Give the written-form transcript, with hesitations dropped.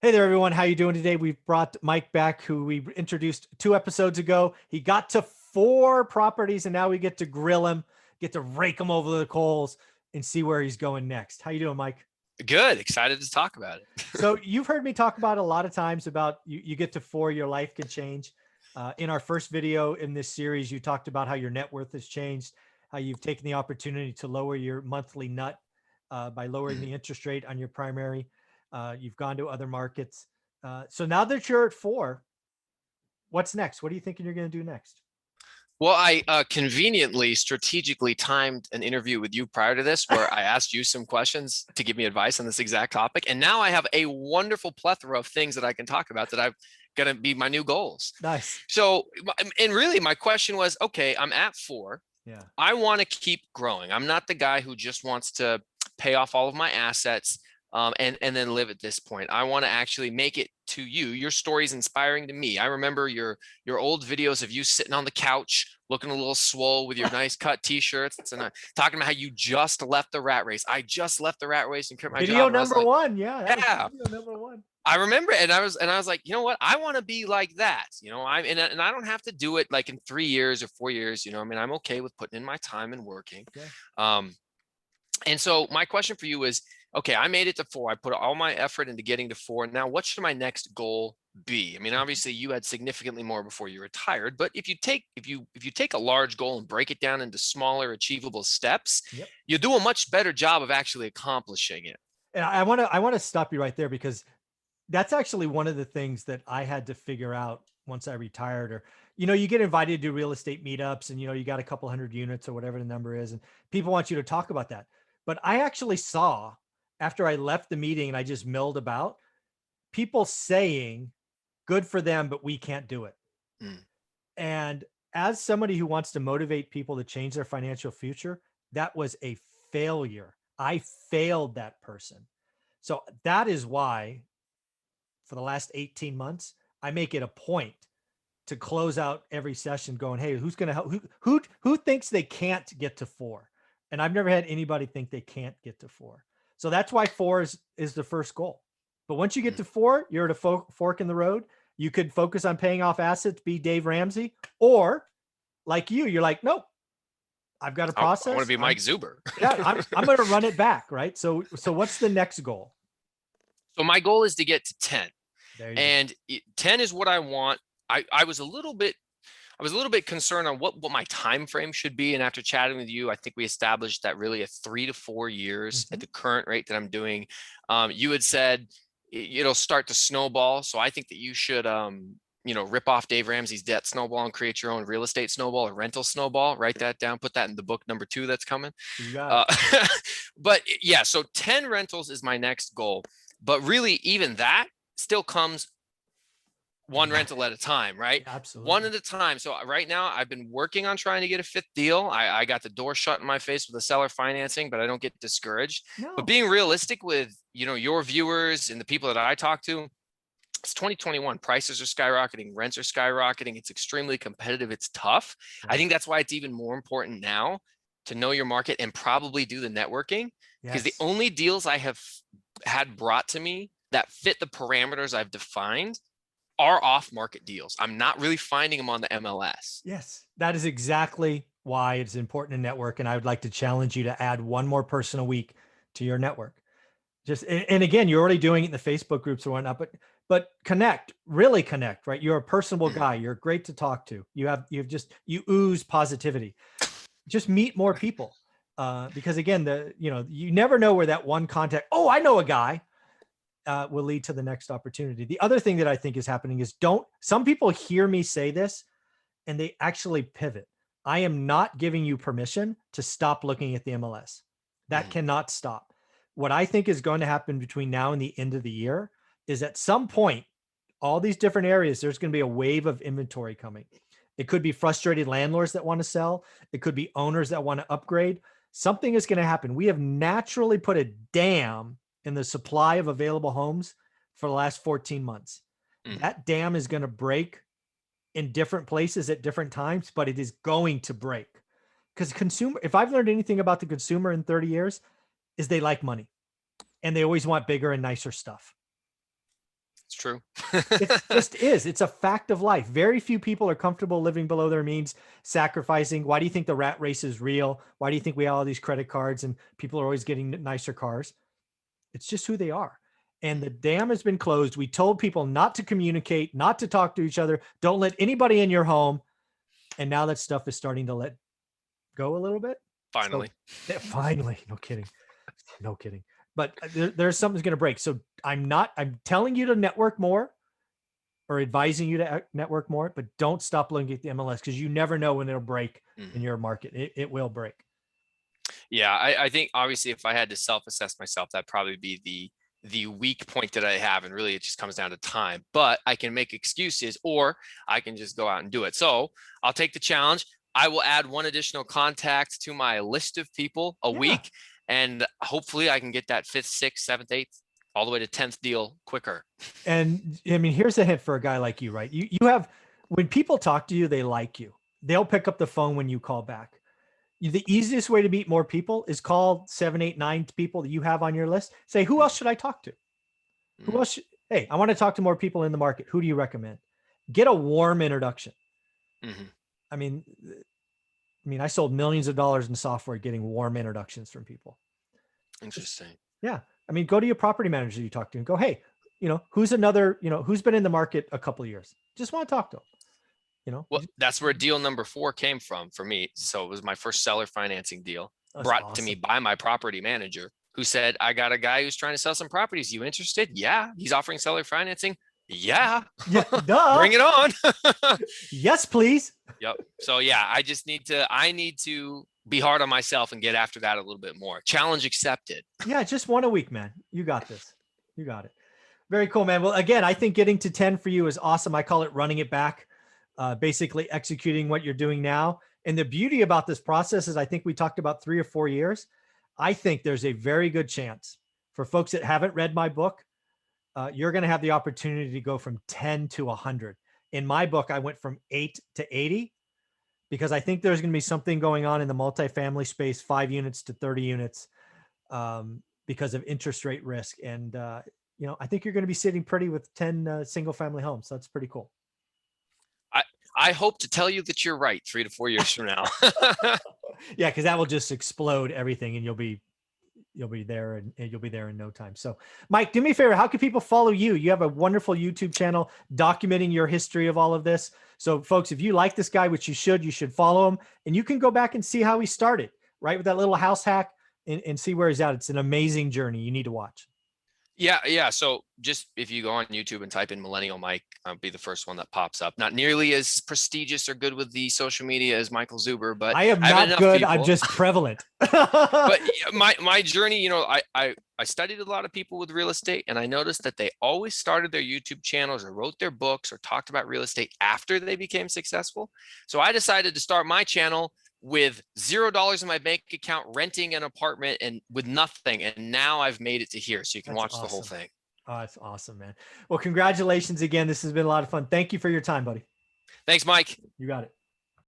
Hey there, everyone. How you doing today? We've brought Mike back, who we introduced 2 episodes ago. He got to 4 properties, and now we get to grill him, get to rake him over the coals, and see where he's going next. How you doing, Mike? Good. Excited to talk about it. So you've heard me talk about a lot of times about you get to 4, your life can change. In our first video in this series, you talked about how your net worth has changed, how you've taken the opportunity to lower your monthly nut by lowering Mhm. the interest rate on your primary. You've gone to other markets. So now that you're at 4, what's next? What are you thinking you're going to do next? Well, I conveniently, strategically timed an interview with you prior to this where I asked you some questions to give me advice on this exact topic. And now I have a wonderful plethora of things that I can talk about that I'm going to be my new goals. Nice. So, and really, my question was okay, I'm at 4. Yeah. I want to keep growing. I'm not the guy who just wants to pay off all of my assets and then live at this point. I want to actually make it to you. Your story is inspiring to me. I remember your old videos of you sitting on the couch looking a little swole with your nice cut t-shirts and talking about how you just left the rat race. I just left the rat race and quit my Video job. And I was number like, 1. Yeah, that was yeah, video number 1. I remember it, and I was like, you know what? I want to be like that. And I don't have to do it like in 3 years or 4 years. I mean, I'm okay with putting in my time and working. Okay. Um, and so my question for you is, okay, I made it to 4. I put all my effort into getting to 4. Now, what should my next goal be? I mean, obviously, you had significantly more before you retired, but if you take a large goal and break it down into smaller, achievable steps, Yep. you do a much better job of actually accomplishing it. And I want to stop you right there because that's actually one of the things that I had to figure out once I retired. Or, you get invited to do real estate meetups, and you got a couple hundred units or whatever the number is, and people want you to talk about that. But I actually saw, after I left the meeting and I just milled about, people saying, good for them, but we can't do it. Mm. And as somebody who wants to motivate people to change their financial future, that was a failure. I failed that person. So that is why for the last 18 months, I make it a point to close out every session going, hey, who's going to help? Who thinks they can't get to 4? And I've never had anybody think they can't get to 4. So that's why 4 is the first goal. But once you get to 4, you're at a fork in the road. You could focus on paying off assets, be Dave Ramsey, or like you're like, nope, I've got a I want to process. be Mike Zuber. I'm going to run it back. Right. So what's the next goal? So my goal is to get to 10. There you go. And 10 is what I want. I was a little bit concerned on what my time frame should be. And after chatting with you, I think we established that really a 3 to 4 years at the current rate that I'm doing. You had said it'll start to snowball. So I think that you should rip off Dave Ramsey's debt snowball and create your own real estate snowball or rental snowball. Write that down, put that in the book number 2 that's coming. You got it. But yeah, so 10 rentals is my next goal. But really, even that still comes one rental at a time, right? Yeah, absolutely. One at a time. So right now I've been working on trying to get a 5th deal. I got the door shut in my face with the seller financing, but I don't get discouraged. No. But being realistic with, your viewers and the people that I talk to, it's 2021. Prices are skyrocketing. Rents are skyrocketing. It's extremely competitive. It's tough. Yeah. I think that's why it's even more important now to know your market and probably do the networking, because the only deals I have had brought to me that fit the parameters I've defined are off-market deals. I'm not really finding them on the MLS. Yes, that is exactly why it's important to network. And I would like to challenge you to add one more person a week to your network. And again, you're already doing it in the Facebook groups or whatnot, but connect, really connect, right? You're a personable guy. You're great to talk to. You ooze positivity. Just meet more people. Because again, you never know where that one contact, oh, I know a guy, will lead to the next opportunity. The other thing that I think is happening is some people hear me say this and they actually pivot. I am not giving you permission to stop looking at the MLS. That cannot stop. What I think is going to happen between now and the end of the year is at some point, all these different areas, there's going to be a wave of inventory coming. It could be frustrated landlords that want to sell. It could be owners that want to upgrade. Something is going to happen. We have naturally put a dam in the supply of available homes for the last 14 months. That dam is going to break in different places at different times, but it is going to break. Because if I've learned anything about the consumer in 30 years, is they like money and they always want bigger and nicer stuff. It's true. It's just is. It's a fact of life. Very few people are comfortable living below their means, sacrificing. Why do you think the rat race is real? Why do you think we have all these credit cards and people are always getting nicer cars? It's just who they are. And the dam has been closed. We told people not to communicate, not to talk to each other. Don't let anybody in your home. And now that stuff is starting to let go a little bit. Finally. So, finally, no kidding. No kidding. But there's something's going to break. So I'm telling you to network more or advising you to network more, but don't stop looking at the MLS because you never know when it'll break in your market. It will break. Yeah, I think obviously if I had to self-assess myself, that'd probably be the weak point that I have. And really it just comes down to time, but I can make excuses or I can just go out and do it. So I'll take the challenge. I will add one additional contact to my list of people a week. And hopefully I can get that 5th, 6th, 7th, 8th, all the way to 10th deal quicker. And I mean, here's a hint for a guy like you, right? You have, when people talk to you, they like you. They'll pick up the phone when you call back. The easiest way to meet more people is call 7, 8, 9 people that you have on your list. Say, who else should I talk to? Who else? Hey, I want to talk to more people in the market. Who do you recommend? Get a warm introduction. I mean, I sold millions of dollars in software getting warm introductions from people. Interesting. Yeah. I mean, go to your property manager you talk to and go, hey, who's another, who's been in the market a couple of years? Just want to talk to them. Well, that's where deal number 4 came from for me. So it was my first seller financing deal brought to me by my property manager who said, I got a guy who's trying to sell some properties. You interested? Yeah. He's offering seller financing. Yeah. Duh. Bring it on. Yes, please. Yep. So yeah, I need to be hard on myself and get after that a little bit more. Challenge accepted. Yeah. Just one a week, man. You got this. You got it. Very cool, man. Well, again, I think getting to 10 for you is awesome. I call it running it back, basically executing what you're doing now. And the beauty about this process is I think we talked about 3 or 4 years. I think there's a very good chance for folks that haven't read my book, you're going to have the opportunity to go from 10 to 100. In my book, I went from 8 to 80 because I think there's going to be something going on in the multifamily space, 5 units to 30 units, because of interest rate risk. And, I think you're going to be sitting pretty with 10 single family homes. So that's pretty cool. I hope to tell you that you're right 3 to 4 years from now. Yeah, because that will just explode everything and you'll be there and you'll be there in no time. So Mike, do me a favor. How can people follow you? You have a wonderful YouTube channel documenting your history of all of this. So folks, if you like this guy, which you should follow him and you can go back and see how he started, right? With that little house hack and see where he's at. It's an amazing journey. You need to watch. Yeah. So just if you go on YouTube and type in Millennial Mike, I'll be the first one that pops up. Not nearly as prestigious or good with the social media as Michael Zuber, but I am not good. I'm just prevalent. But my journey, I studied a lot of people with real estate, and I noticed that they always started their YouTube channels or wrote their books or talked about real estate after they became successful. So I decided to start my channel with $0 in my bank account, renting an apartment and with nothing. And now I've made it to here. So you can watch the whole thing. Oh, that's awesome, man. Well, congratulations again. This has been a lot of fun. Thank you for your time, buddy. Thanks, Mike. You got it.